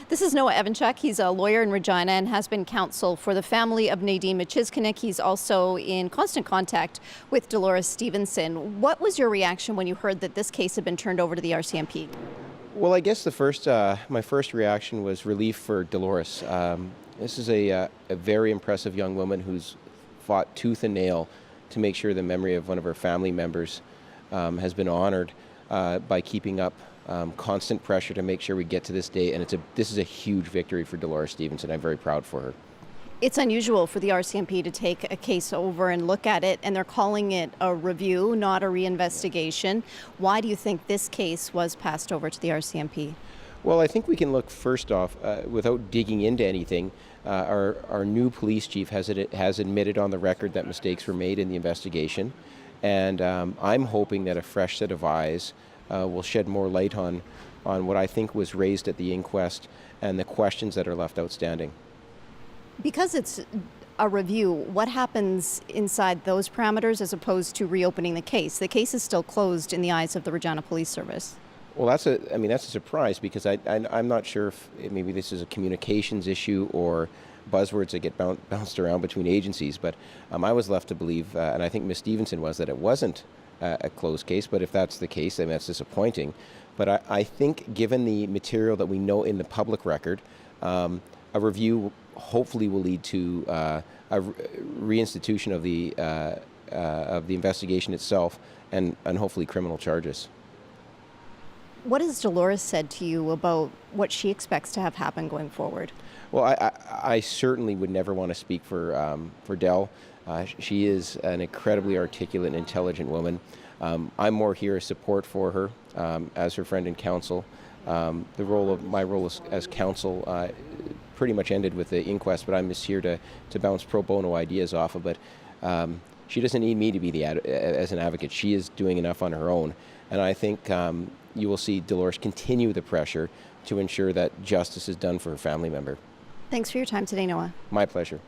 This is Noah Evanchuk. He's a lawyer in Regina and has been counsel for the family of Nadine Machiskinic. He's also in constant contact with Dolores Stevenson. What was your reaction when you heard that this case had been turned over to the RCMP? Well, I guess my first reaction was relief for Dolores. This is a very impressive young woman who's fought tooth and nail to make sure the memory of one of her family members has been honored by keeping up constant pressure to make sure we get to this day. And this is a huge victory for Dolores Stevenson. I'm very proud for her. It's unusual for the RCMP to take a case over and look at it, and they're calling it a review, not a reinvestigation. Why do you think this case was passed over to the RCMP? Well, I think we can look first off, without digging into anything, our new police chief has admitted on the record that mistakes were made in the investigation. And I'm hoping that a fresh set of eyes will shed more light on what I think was raised at the inquest and the questions that are left outstanding. Because it's a review, what happens inside those parameters as opposed to reopening the case? The case is still closed in the eyes of the Regina Police Service. Well, that's a surprise, because I'm not sure if maybe this is a communications issue or buzzwords that get bounced around between agencies, but I was left to believe, and I think Ms. Stevenson was, that it wasn't a closed case. But if that's the case, then that's disappointing. But I think, given the material that we know in the public record, a review hopefully will lead to a reinstitution of the investigation itself, and hopefully criminal charges. What has Dolores said to you about what she expects to have happen going forward? Well, I certainly would never want to speak for Del. She is an incredibly articulate and intelligent woman. I'm more here as support for her as her friend and counsel. My role as counsel pretty much ended with the inquest, but I'm just here to bounce pro bono ideas off of it. She doesn't need me to be as an advocate. She is doing enough on her own, and I think you will see Dolores continue the pressure to ensure that justice is done for her family member. Thanks for your time today, Noah. My pleasure.